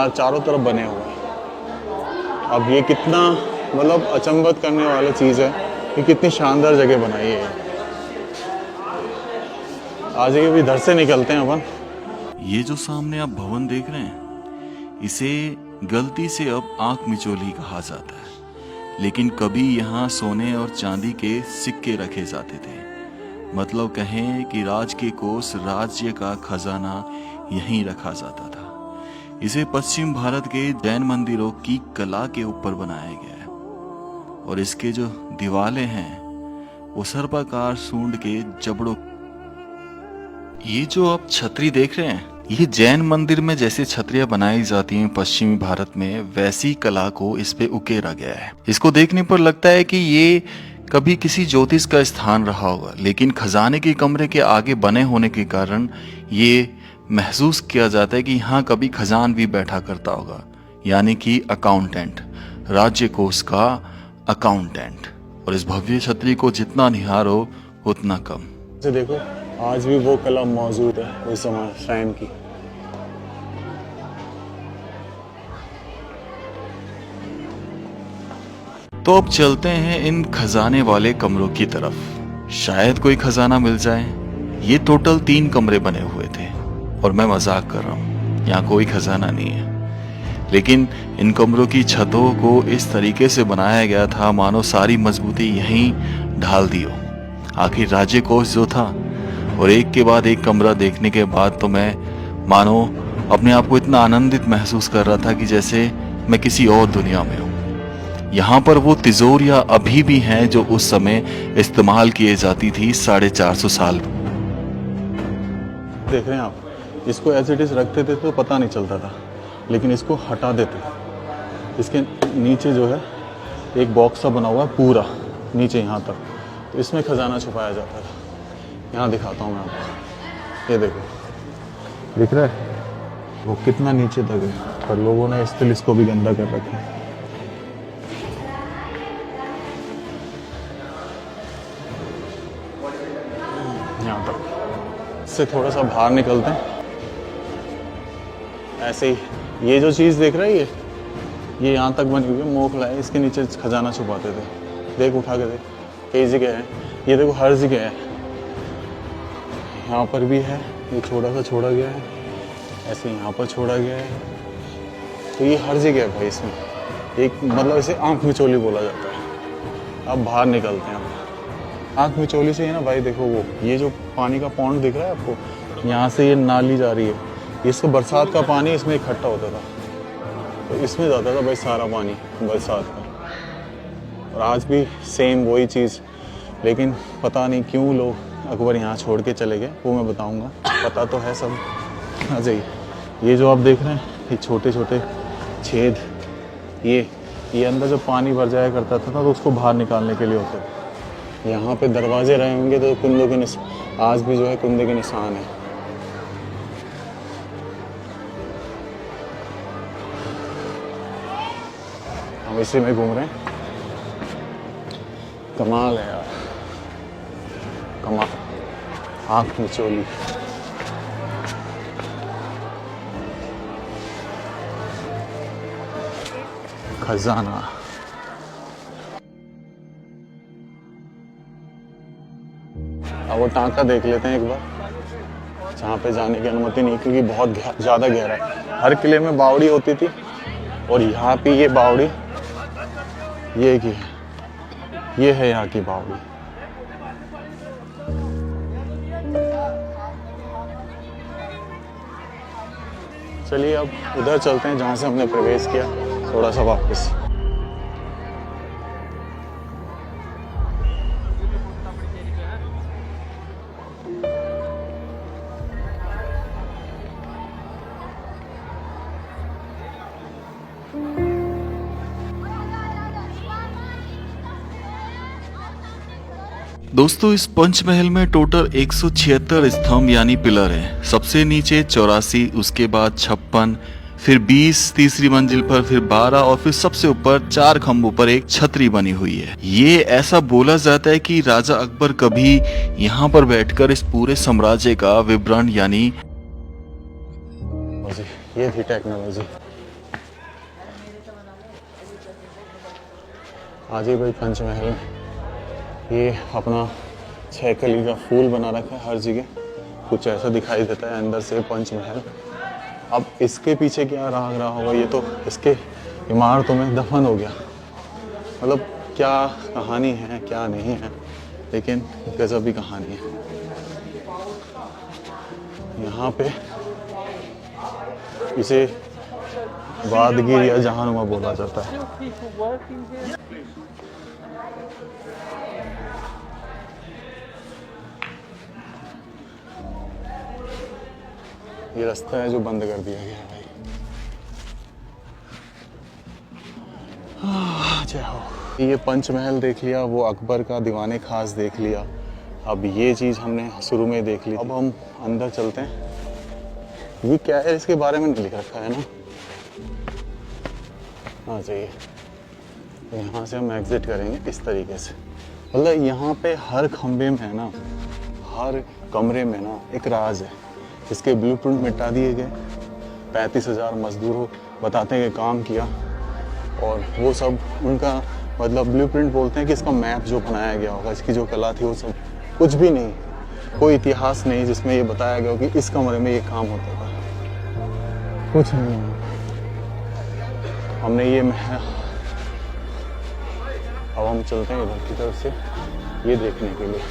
चारों तरफ बने हुए हैं। अब ये कितना मतलब अचंभित करने वाला चीज़ है कि कितनी शानदार जगह बनाई है। आज ये भी इधर से निकलते हैं अपन। ये जो सामने आप भवन देख रहे हैं, इसे गलती से अब आंख मिचोली कहा जाता है, लेकिन कभी यहाँ सोने और चांदी के सिक्के रखे जाते थे। मतलब कहें कि राज के कोष, राज्य का खजाना यहीं रखा जाता था। इसे पश्चिम भारत के जैन मंदिरों की कला के ऊपर बनाया गया है और इसके जो दीवारें हैं वो सर्पाकार सूंड के जबड़ों। ये जो आप छतरी देख रहे हैं, ये जैन मंदिर में जैसे छतरियां बनाई जाती हैं पश्चिमी भारत में, वैसी कला को इस पे उकेरा गया है। इसको देखने पर लगता है कि ये कभी किसी ज्योतिष का स्थान रहा होगा, लेकिन खजाने के कमरे के आगे बने होने के कारण ये महसूस किया जाता है कि यहाँ कभी खजान भी बैठा करता होगा, यानी कि अकाउंटेंट, राज्य कोष का अकाउंटेंट। और इस भव्य छतरी को जितना निहारो उतना कम। देखो आज भी वो कला मौजूद है उस समय शाइन की। तो अब चलते हैं इन खजाने वाले कमरों की तरफ, शायद कोई खजाना मिल जाए। ये टोटल 3 कमरे बने हुए थे और मैं मजाक कर रहा हूँ, यहाँ कोई खजाना नहीं है, लेकिन इन कमरों की छतों को इस तरीके से बनाया गया था मानो सारी मजबूती यहीं ढाल दी हो। आखिर राज्य कोष जो था, और एक के बाद एक कमरा देखने के बाद तो मैं मानो अपने आप को इतना आनंदित महसूस कर रहा था कि जैसे मैं किसी और दुनिया में हूँ। यहाँ पर वो तिजोरियाँ अभी भी हैं जो उस समय इस्तेमाल किए जाती थी 450 साल। देख रहे हैं आप, इसको एज इट इज रखते थे तो पता नहीं चलता था, लेकिन इसको हटा देते। इसके नीचे जो है एक बॉक्स सा बना हुआ है पूरा नीचे यहाँ तक, तो इसमें खजाना छुपाया जाता था। यहाँ दिखाता हूँ मैं आपको, ये देखो दिख रहा है वो कितना नीचे तक है, पर लोगों ने स्टिल इसको भी गंदा कर रखा है। यहाँ तक। इससे थोड़ा सा बाहर निकलते हैं। ऐसे ही ये जो चीज़ देख रहा है, ये यहाँ तक बनी हुई है, मोखला है, इसके नीचे खजाना छुपाते थे। देख उठा के देख, कई जगह है, ये देखो हर जगह है। यहाँ पर भी है, ये छोटा सा छोड़ा गया है, ऐसे यहाँ पर छोड़ा गया है, तो ये हर जगह है भाई। इसमें एक मतलब इसे आँख मिचोली बोला जाता है। अब बाहर निकलते हैं। आँख मिचोली से ही ना भाई, देखो वो ये जो पानी का पॉन्ड दिख रहा है आपको, यहाँ से ये नाली जा रही है, इसको बरसात का पानी इसमें इकट्ठा होता था, तो इसमें जाता था भाई सारा पानी बरसात का। और आज भी सेम वही चीज़, लेकिन पता नहीं क्यों लोग अकबर यहाँ छोड़ के चले गए, वो मैं बताऊँगा। पता तो है सब। आ जाइए। ये जो आप देख रहे हैं ये छोटे छोटे छेद, ये अंदर जब पानी भर जाया करता था तो उसको बाहर निकालने के लिए होते थे। यहाँ पे दरवाजे रहे होंगे तो कुंदों के आज भी जो है कुंदे के निशान है। हम इसी में घूम रहे हैं। कमाल है यार, कमाल, आँख मिचोली। खजाना। अब वो टांका देख लेते हैं एक बार, जहाँ पे जाने की अनुमति नहीं, क्योंकि बहुत ज़्यादा गहरा है। हर किले में बावड़ी होती थी और यहाँ पे ये बावड़ी ये की है, ये है यहाँ की बावड़ी। चलिए अब उधर चलते हैं जहाँ से हमने प्रवेश किया, थोड़ा सा वापस। दोस्तों इस पंचमहल में टोटल 176 स्तंभ यानी पिलर हैं। सबसे नीचे 84, उसके बाद 56, फिर 20 तीसरी मंजिल पर, फिर 12 और फिर सबसे ऊपर 4 खंभों पर एक छतरी बनी हुई है। ये ऐसा बोला जाता है कि राजा अकबर कभी यहाँ पर बैठकर इस पूरे साम्राज्य का विवरण यानी ये थी टेक्नोलॉजी। आज ही भाई पंचमहल में ये अपना 6 कली का फूल बना रखा है हर जगह, कुछ ऐसा दिखाई देता है अंदर से पंचमहल। अब इसके पीछे क्या राग रहा होगा, ये तो इसके इमारतों में दफन हो गया। मतलब क्या कहानी है क्या नहीं है, लेकिन गजब की कहानी है। यहाँ पे इसे वादगिर या जहानुमा बोला जाता है। ये रास्ता है जो बंद कर दिया गया है भाई। जय हो। ये पंचमहल देख लिया, वो अकबर का दीवाने खास देख लिया। अब ये चीज़ हमने शुरू में देख ली। अब हम अंदर चलते हैं। ये क्या है इसके बारे में नहीं लिख रखा है ना। हाँ चाहिए, यहाँ से हम एग्जिट करेंगे इस तरीके से। मतलब यहाँ पे हर खंबे में है ना, हर कमरे में ना एक राज है। इसके ब्लूप्रिंट मिटा दिए गए। 35,000 मजदूरों बताते हैं कि काम किया, और वो सब उनका मतलब ब्लूप्रिंट बोलते हैं कि इसका मैप जो बनाया गया होगा, इसकी जो कला थी वो सब कुछ भी नहीं, कोई इतिहास नहीं जिसमें ये बताया गया हो कि इस कमरे में ये काम होता था, कुछ नहीं। हमने ये अब हम चलते हैं इधर की तरफ से ये देखने के लिए।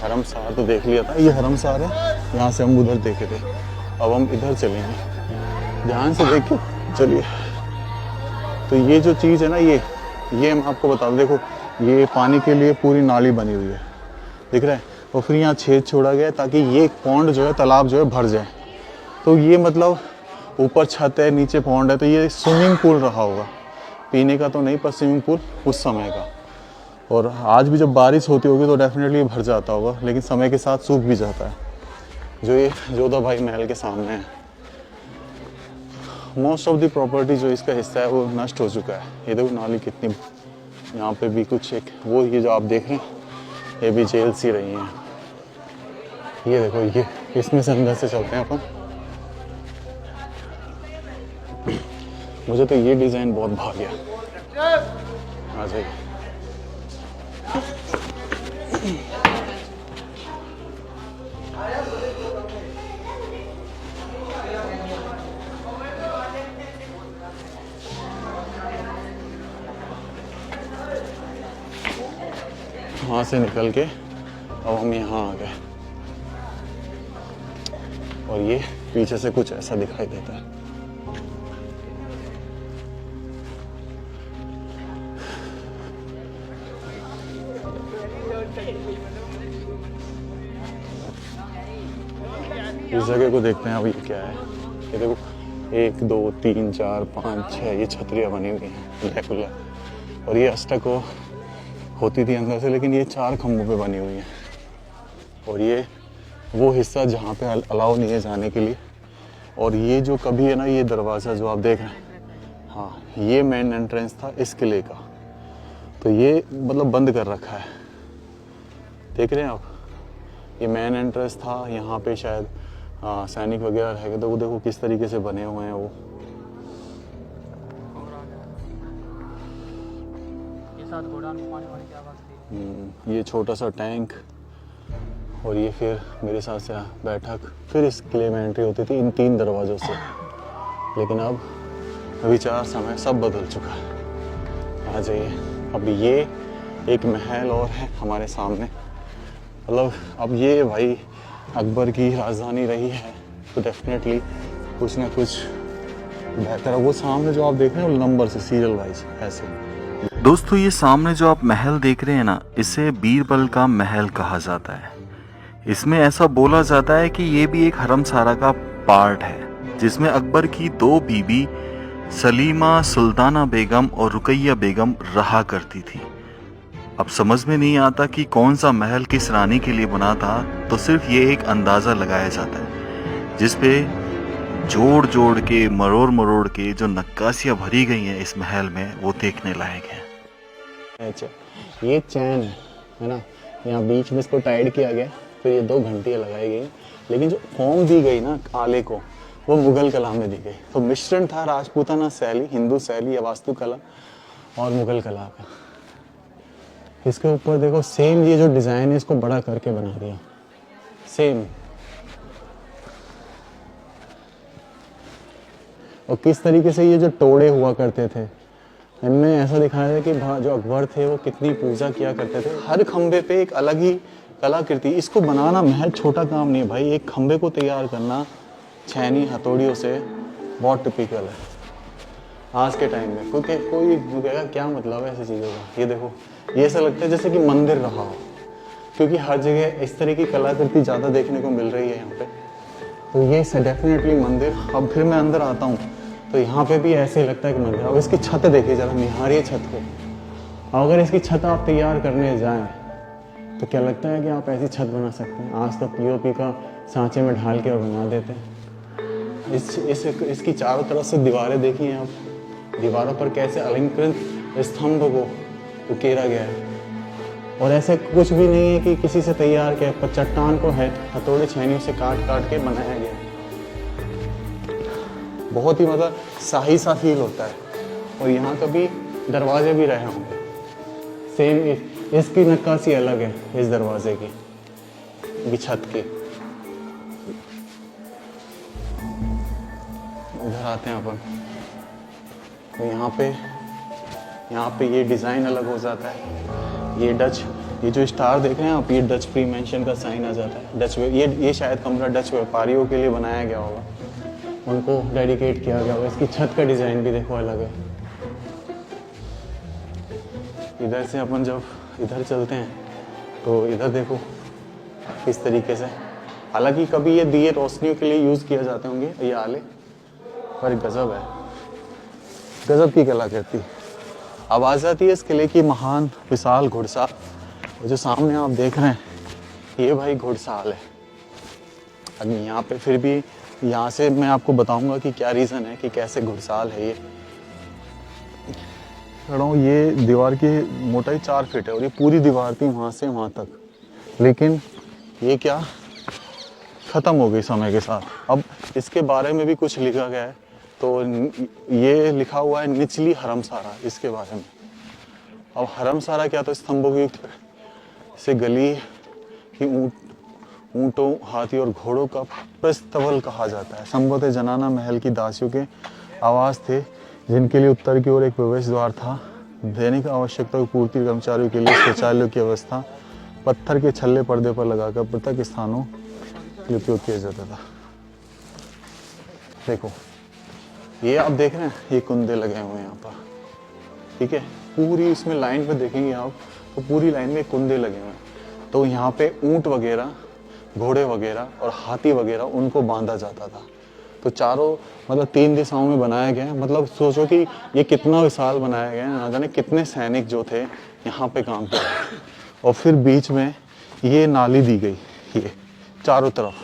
हरमसार तो देख लिया था, ये हरमसार है, यहाँ से हम उधर देखे थे। अब हम इधर चलेंगे, ध्यान से देख के चलिए। तो ये जो चीज़ है ना, ये मैं आपको बता दूँ। देखो ये पानी के लिए पूरी नाली बनी हुई है, दिख रहा है, और फिर यहाँ छेद छोड़ा गया ताकि ये पौंड जो है, तालाब जो है भर जाए। तो ये मतलब ऊपर छत है, नीचे पौंड है, तो ये स्विमिंग पूल रहा होगा। पीने का तो नहीं, पर स्विमिंग पूल उस समय का। और आज भी जब बारिश होती होगी तो डेफिनेटली भर जाता होगा, लेकिन समय के साथ सूख भी जाता है। जो ये जोधा भाई महल के सामने है, मोस्ट ऑफ द प्रॉपर्टी जो इसका हिस्सा है वो नष्ट हो चुका है। ये देखो नाली कितनी, यहाँ पे भी कुछ एक वो ये जो आप देख रहे हैं, ये भी जेल सी रही हैं। ये देखो, ये इसमें से अंदर से चलते हैं अपन। मुझे तो ये डिज़ाइन बहुत भा गया। आ जाइए। वहाँ से निकल के अब हम यहाँ आ गए, और ये पीछे से कुछ ऐसा दिखाई देता है। इस जगह को देखते हैं अब ये क्या है। ये देखो 1 2 3 4 5 6 ये छतरियाँ बनी हुई हैं रेगुलर, और ये अष्टक होती थी अंदर से, लेकिन ये 4 खंभों पे बनी हुई है। और ये वो हिस्सा जहाँ पे अलाउ नहीं है जाने के लिए। और ये जो कभी है ना, ये दरवाज़ा जो आप देख रहे हैं, हाँ ये मेन एंट्रेंस था इस किले का, तो ये मतलब बंद कर रखा है। देख रहे हैं आप, ये मेन एंट्रेंस था, यहाँ पे शायद सैनिक वगैरह रहेंगे, तो वो देखो किस तरीके से बने हुए हैं वो। ये छोटा सा टैंक, और ये फिर मेरे साथ से बैठक, फिर इस किले में एंट्री होती थी इन 3 दरवाज़ों से। लेकिन अब विचार समय सब बदल चुका है। आ जाइए, अब ये एक महल और है हमारे सामने। मतलब अब ये भाई अकबर की राजधानी रही है, तो डेफिनेटली कुछ ना कुछ बेहतर है। वो सामने जो आप देख रहे हैं वो नंबर से सीरियल वाइज ऐसे। दोस्तों ये सामने जो आप महल देख रहे हैं ना, इसे बीरबल का महल कहा जाता है। इसमें ऐसा बोला जाता है कि ये भी एक हरमसारा का पार्ट है, जिसमें अकबर की 2 बीबी सलीमा सुल्ताना बेगम और रुकैया बेगम रहा करती थी। अब समझ में नहीं आता कि कौन सा महल किस रानी के लिए बना था, तो सिर्फ ये एक अंदाज़ा लगाया जाता है, जिसपे जोड़ जोड़ के मरोड़ मरोड़ के जो नक्काशियाँ भरी गई हैं इस महल में, वो देखने लायक है। अच्छा, ये चैन है ना, यहाँ बीच में इसको टाइड किया गया, फिर ये 2 घंटियाँ लगाई गई, लेकिन जो फॉर्म दी गई ना आले को, वो मुगल कला में दी गई। तो मिश्रण था राजपूताना शैली, हिंदू शैली या वास्तुकला और मुगल कला का। इसके ऊपर देखो सेम ये जो डिज़ाइन है, इसको बड़ा करके बना दिया सेम। और किस तरीके से ये जो टोड़े हुआ करते थे, इनमें ऐसा दिखाया है कि जो अकबर थे वो कितनी पूजा किया करते थे। हर खंबे पे एक अलग ही कलाकृति। इसको बनाना महल छोटा काम नहीं है भाई, एक खंबे को तैयार करना छैनी हथौड़ियों से बहुत टिपिकल है आज के टाइम में। क्योंकि कोई कहेगा क्या मतलब है ऐसी चीज़ों का। ये देखो, ये ऐसा लगता है जैसे कि मंदिर रहा हो, क्योंकि हर जगह इस तरह की कलाकृति ज़्यादा देखने को मिल रही है यहाँ पे। तो ये डेफिनेटली मंदिर। अब फिर मैं अंदर आता हूँ तो यहाँ पे भी ऐसे ही लगता है कि मंदिर। अब इसकी छत देखिए ज़रा, निहारिए छत को। अगर इसकी छत आप तैयार करने जाएँ तो क्या लगता है कि आप ऐसी छत बना सकते हैं? आज तो पीओपी का सांचे में ढाल के और बना देते हैं। इसकी चारों तरफ से दीवारें देखिए आप, दीवारों पर कैसे अलंकृत स्तंभ को उकेरा गया है। और ऐसे कुछ भी नहीं है कि किसी से तैयार किया, पर चट्टान को है हथौड़े छैनियों से काट काट के बनाया गया। बहुत ही मतलब शाही सा फील होता है। और यहाँ कभी दरवाजे भी रहे होंगे सेम। इसकी नक्काशी अलग है इस दरवाजे की, छत की। इधर आते हैं अपन, तो यहाँ पे ये डिज़ाइन अलग हो जाता है। ये डच, ये जो स्टार देख रहे हैं आप, ये डच प्री मेंशन का साइन आ जाता है। डच ये शायद कमरा डच व्यापारियों के लिए बनाया गया होगा, उनको डेडिकेट किया गया होगा। इसकी छत का डिज़ाइन भी देखो अलग है। इधर से अपन जब इधर चलते हैं तो इधर देखो किस तरीके से, हालांकि कभी ये दिए रोशनियों के लिए यूज़ किए जाते होंगे ये आले, पर गजब है, गजब की कलाकृति। अब आ जाती है इस किले की महान विशाल घुड़साल। जो सामने आप देख रहे हैं ये भाई घुड़साल है। अब यहाँ पे फिर भी यहाँ से मैं आपको बताऊंगा कि क्या रीज़न है कि कैसे घुड़साल है ये। ये दीवार की मोटाई 4 फीट है और ये पूरी दीवार थी वहाँ से वहाँ तक, लेकिन ये क्या ख़त्म हो गई समय के साथ। अब इसके बारे में भी कुछ लिखा गया है, तो ये लिखा हुआ है निचली हरमसारा इसके बारे में। अब हरमसारा क्या, तो स्तंभों की से गली की ऊँटों, हाथी और घोड़ों का प्रस्तवल कहा जाता है। संभवतः जनाना महल की दासियों के आवास थे, जिनके लिए उत्तर की ओर एक प्रवेश द्वार था। दैनिक आवश्यकता की पूर्ति, कर्मचारियों के लिए शौचालयों की व्यवस्था पत्थर के छल्ले पर्दे पर लगाकर पृथक स्थानों के उपयोग किया जाता था। देखो ये आप देख रहे हैं, ये कुंदे लगे हुए हैं यहाँ पर, ठीक है। पूरी इसमें लाइन पे देखेंगे आप तो पूरी लाइन में कुंदे लगे हुए हैं। तो यहाँ पे ऊंट वगैरह, घोड़े वगैरह और हाथी वगैरह उनको बांधा जाता था। तो चारों मतलब 3 दिशाओं में बनाया गया है। मतलब सोचो कि ये कितना विशाल बनाया गया है, ना जाने कितने सैनिक जो थे यहाँ पे काम कर रहे हैं। और फिर बीच में ये नाली दी गई, ये चारों तरफ,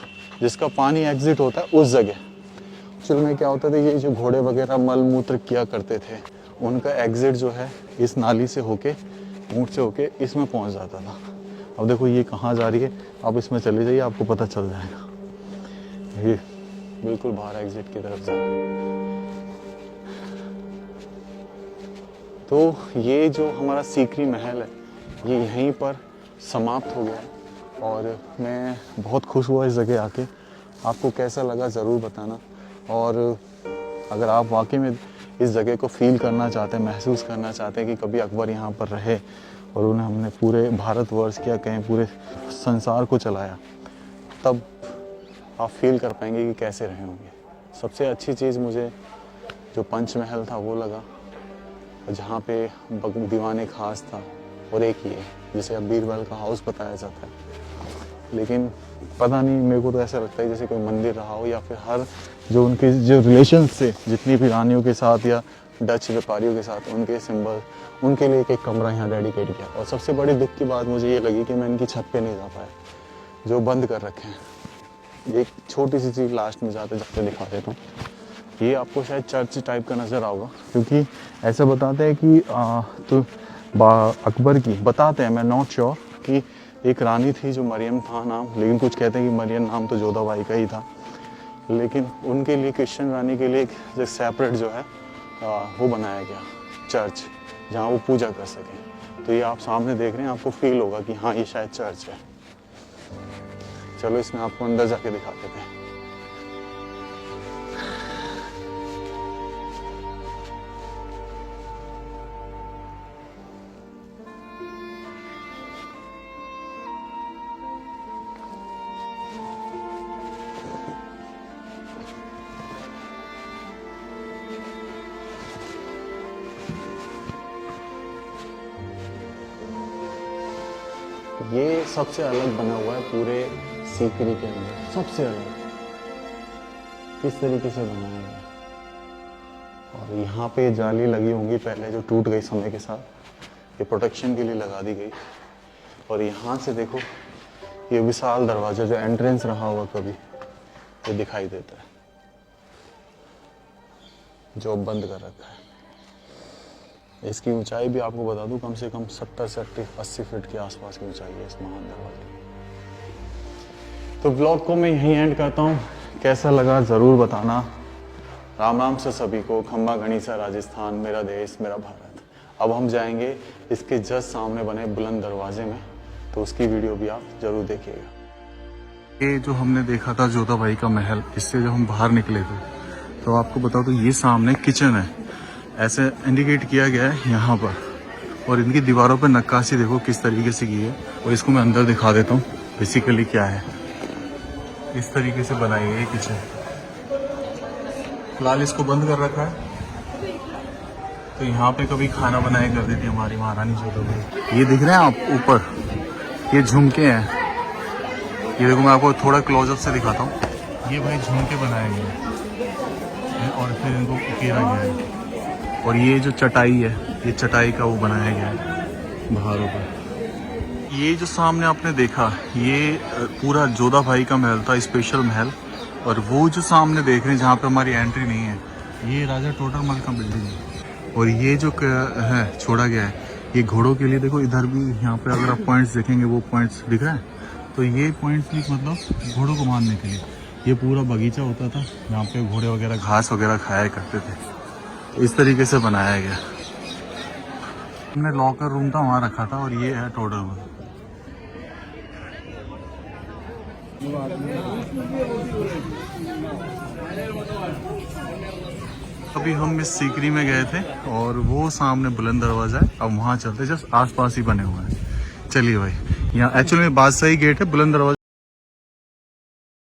जिसका पानी एग्जिट होता है उस जगह। एक्चुअल में क्या होता था, ये जो घोड़े वगैरह मल मूत्र किया करते थे, उनका एग्जिट जो है इस नाली से होके, ऊँट से होके इसमें पहुँच जाता था। अब देखो ये कहाँ जा रही है, आप इसमें चले जाइए, आपको पता चल जाएगा। ये बिल्कुल बाहर एग्जिट की तरफ जा रही है। तो ये जो हमारा सीकरी महल है, ये यहीं पर समाप्त हो गया है। और मैं बहुत खुश हुआ इस जगह आके। आपको कैसा लगा ज़रूर बताना। और अगर आप वाकई में इस जगह को फील करना चाहते हैं, महसूस करना चाहते हैं कि कभी अकबर यहाँ पर रहे और उन्हें हमने पूरे भारतवर्ष या कहीं पूरे संसार को चलाया, तब आप फील कर पाएंगे कि कैसे रहे होंगे। सबसे अच्छी चीज़ मुझे जो पंचमहल था वो लगा, जहाँ पे दीवाने खास था, और एक ये जिसे अब बीरबल का हाउस बताया जाता है। लेकिन पता नहीं, मेरे को तो ऐसा लगता है जैसे कोई मंदिर रहा हो, या फिर हर जो उनके जो रिलेशन से जितनी भी रानियों के साथ या डच व्यापारियों के साथ उनके सिंबल, उनके लिए एक कमरा यहाँ डेडिकेट किया। और सबसे बड़ी दुख की बात मुझे ये लगी कि मैं इनकी छत पे नहीं जा पाया, जो बंद कर रखे हैं। एक छोटी सी चीज़ लास्ट में जाते जाते दिखा देता हूँ। ये आपको शायद चर्च टाइप का नज़र आओगा, क्योंकि ऐसा बताते हैं कि तो अकबर की बताते हैं, मैं नॉट श्योर, कि एक रानी थी जो मरियम था नाम, लेकिन कुछ कहते हैं कि मरियम नाम तो जोधाबाई का ही था। लेकिन उनके लिए, क्रिश्चियन रानी के लिए एक सेपरेट जो है वो बनाया गया चर्च, जहाँ वो पूजा कर सकें। तो ये आप सामने देख रहे हैं, आपको फील होगा कि हाँ ये शायद चर्च है। चलो इसमें आपको अंदर जाके दिखा देते हैं। ये सबसे अलग बना हुआ है पूरे सीकरी के अंदर, सबसे अलग किस तरीके से बनाया गया। और यहाँ पे जाली लगी होंगी पहले, जो टूट गई समय के साथ, ये प्रोटेक्शन के लिए लगा दी गई। और यहाँ से देखो ये विशाल दरवाजा जो एंट्रेंस रहा होगा कभी, ये दिखाई देता है, जो अब बंद कर रखा है। इसकी ऊंचाई भी आपको बता दूं, कम से कम 70 से 80 फीट के आसपास की ऊंचाई है इस महान दरवाजे की। तो ब्लॉग को मैं यहीं एंड करता हूँ। कैसा लगा ज़रूर बताना। राम राम से सभी को। खम्बा गणिसा राजस्थान, मेरा देश मेरा भारत। अब हम जाएंगे इसके जस्ट सामने बने बुलंद दरवाजे में, तो उसकी वीडियो भी आप जरूर देखिएगा। ये जो हमने देखा था जोधाबाई का महल, इससे जब हम बाहर निकले थे तो आपको बताओ तो ये सामने किचन है, ऐसे इंडिकेट किया गया है यहाँ पर। और इनकी दीवारों पर नक्काशी देखो किस तरीके से की है। और इसको मैं अंदर दिखा देता हूँ बेसिकली क्या है। इस तरीके से बनाई है ये किचन। फिलहाल इसको बंद कर रखा है। तो यहाँ पे कभी खाना बनाया करती थी हमारी महारानी जोधाबाई। ये दिख रहे हैं आप ऊपर, ये झुमके हैं। ये देखो मैं आपको थोड़ा क्लोजअप से दिखाता हूँ। ये भाई झुमके बनाए गए हैं और फिर इनको उकेरा गया है। और ये जो चटाई है, ये चटाई का वो बनाया गया है बाहरों पर। ये जो सामने आपने देखा, ये पूरा जोधाबाई का महल था, स्पेशल महल। और वो जो सामने देख रहे हैं जहाँ पे हमारी एंट्री नहीं है, ये राजा टोडरमल का बिल्डिंग है। और ये जो है छोड़ा गया है, ये घोड़ों के लिए। देखो इधर भी यहाँ पे अगर आप पॉइंट्स देखेंगे, वो पॉइंट्स दिख रहा है। तो ये पॉइंट्स भी मतलब घोड़ों को बांधने के लिए। ये पूरा बगीचा होता था जहाँ पे घोड़े वगैरह घास वगैरह खाया करते थे। इस तरीके से बनाया गया। हमने लॉकर रूम था वहाँ रखा था। और ये है टोडरमल। अभी हम इस सीकरी में गए थे और वो सामने बुलंद दरवाजा है। अब वहाँ चलते, जस्ट आसपास ही बने हुए हैं। चलिए भाई, यहाँ एक्चुअली में बादशाही गेट है, बुलंद दरवाजा।